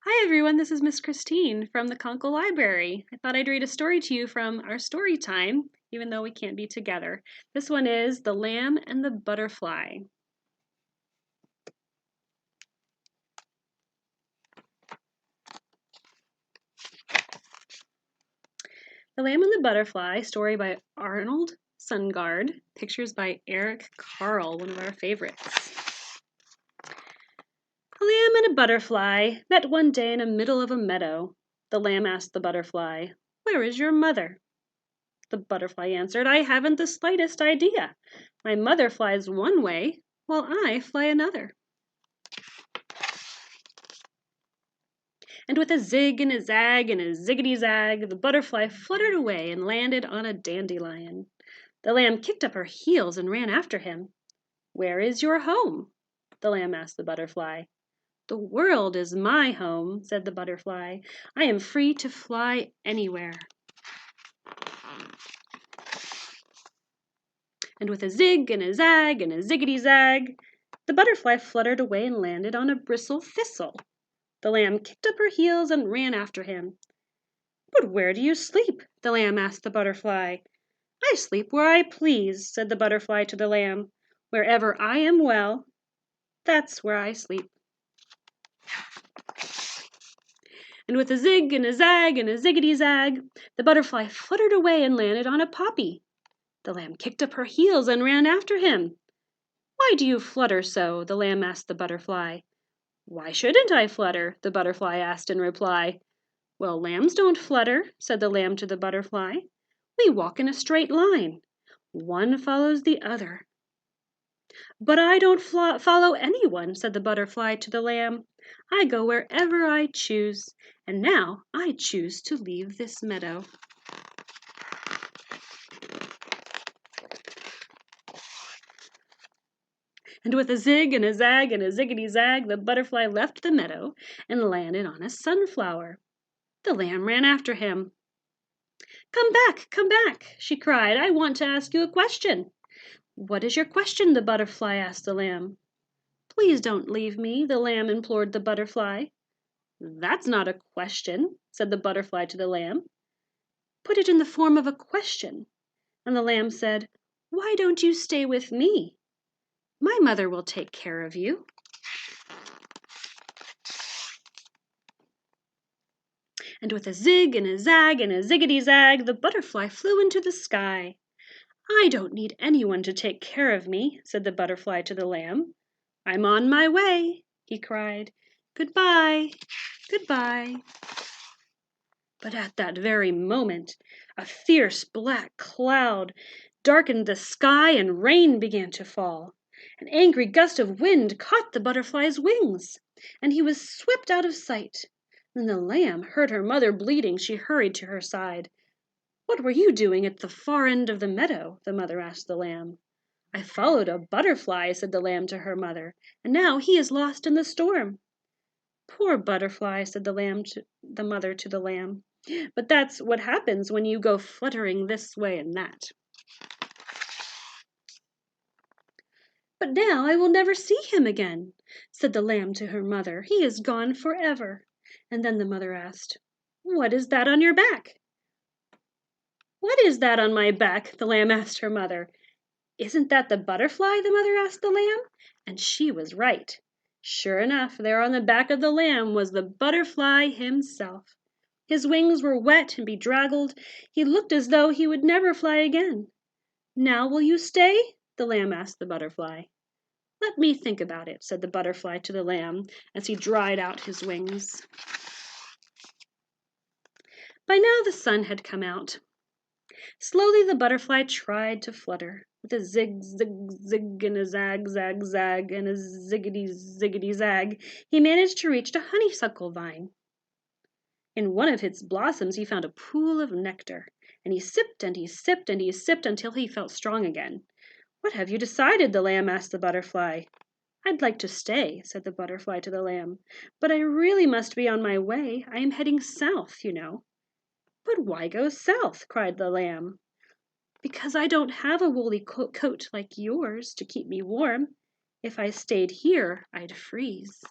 Hi everyone, this is Miss Christine from the Conkle Library. I thought I'd read a story to you from our story time, even though we can't be together. This one is The Lamb and the Butterfly. The Lamb and the Butterfly, story by Arnold Sungard, pictures by Eric Carle, one of our favorites. A lamb and a butterfly met one day in the middle of a meadow. The lamb asked the butterfly, "Where is your mother?" The butterfly answered, "I haven't the slightest idea. My mother flies one way, while I fly another." And with a zig and a zag and a ziggity zag, the butterfly fluttered away and landed on a dandelion. The lamb kicked up her heels and ran after him. "Where is your home?" the lamb asked the butterfly. "The world is my home," said the butterfly. "I am free to fly anywhere." And with a zig and a zag and a ziggity zag, the butterfly fluttered away and landed on a bristle thistle. The lamb kicked up her heels and ran after him. "But where do you sleep?" the lamb asked the butterfly. "I sleep where I please," said the butterfly to the lamb. "Wherever I am well, that's where I sleep." And with a zig and a zag and a ziggity zag, the butterfly fluttered away and landed on a poppy. The lamb kicked up her heels and ran after him. "Why do you flutter so?" the lamb asked the butterfly. "Why shouldn't I flutter?" the butterfly asked in reply. "Well, lambs don't flutter," said the lamb to the butterfly. "We walk in a straight line. One follows the other." "But I don't follow anyone," said the butterfly to the lamb. "I go wherever I choose, and now I choose to leave this meadow." And with a zig and a zag and a ziggity zag, the butterfly left the meadow and landed on a sunflower. The lamb ran after him. Come back," she cried. "I want to ask you a question." "What is your question?" the butterfly asked the lamb. "Please don't leave me," the lamb implored the butterfly. "That's not a question," said the butterfly to the lamb. "Put it in the form of a question." And the lamb said, "Why don't you stay with me? My mother will take care of you." And with a zig and a zag and a ziggity zag, the butterfly flew into the sky. "I don't need anyone to take care of me," said the butterfly to the lamb. "I'm on my way," he cried. "Goodbye, goodbye." But at that very moment, a fierce black cloud darkened the sky and rain began to fall. An angry gust of wind caught the butterfly's wings, and he was swept out of sight. When the lamb heard her mother bleating, she hurried to her side. "What were you doing at the far end of the meadow?" the mother asked the lamb. "I followed a butterfly," said the lamb to her mother, "and now he is lost in the storm." "Poor butterfly," said the mother to the lamb. "But that's what happens when you go fluttering this way and that." "But now I will never see him again," said the lamb to her mother. "He is gone forever." And then the mother asked, "What is that on your back?" "What is that on my back?" the lamb asked her mother. "Isn't that the butterfly?" the mother asked the lamb. And she was right. Sure enough, there on the back of the lamb was the butterfly himself. His wings were wet and bedraggled. He looked as though he would never fly again. "Now will you stay?" the lamb asked the butterfly. "Let me think about it," said the butterfly to the lamb as he dried out his wings. By now the sun had come out. Slowly the butterfly tried to flutter. With a zig, zig, zig, and a zag, zag, zag, and a ziggity, ziggity, zag, he managed to reach a honeysuckle vine. In one of its blossoms he found a pool of nectar, and he sipped and he sipped and he sipped until he felt strong again. "What have you decided?" the lamb asked the butterfly. "I'd like to stay," said the butterfly to the lamb, "but I really must be on my way. I am heading south, you know." "But why go south?" cried the lamb. "Because I don't have a woolly coat like yours to keep me warm. If I stayed here, I'd freeze."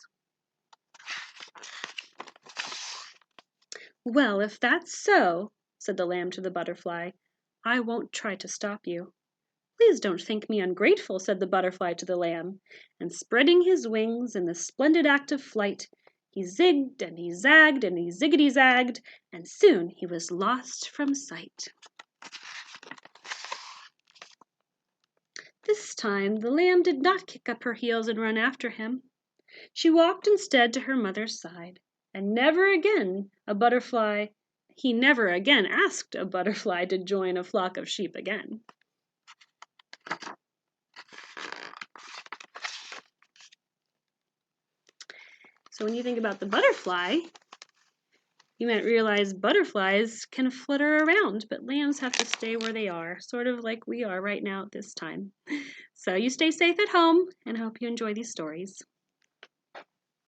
"Well, if that's so," said the lamb to the butterfly, "I won't try to stop you." "Please don't think me ungrateful," said the butterfly to the lamb, and spreading his wings in the splendid act of flight, he zigged and he zagged and he ziggity zagged, and soon he was lost from sight. This time the lamb did not kick up her heels and run after him. She walked instead to her mother's side, and he never again asked a butterfly to join a flock of sheep again. So when you think about the butterfly, you might realize butterflies can flutter around, but lambs have to stay where they are, sort of like we are right now at this time. So you stay safe at home, and I hope you enjoy these stories.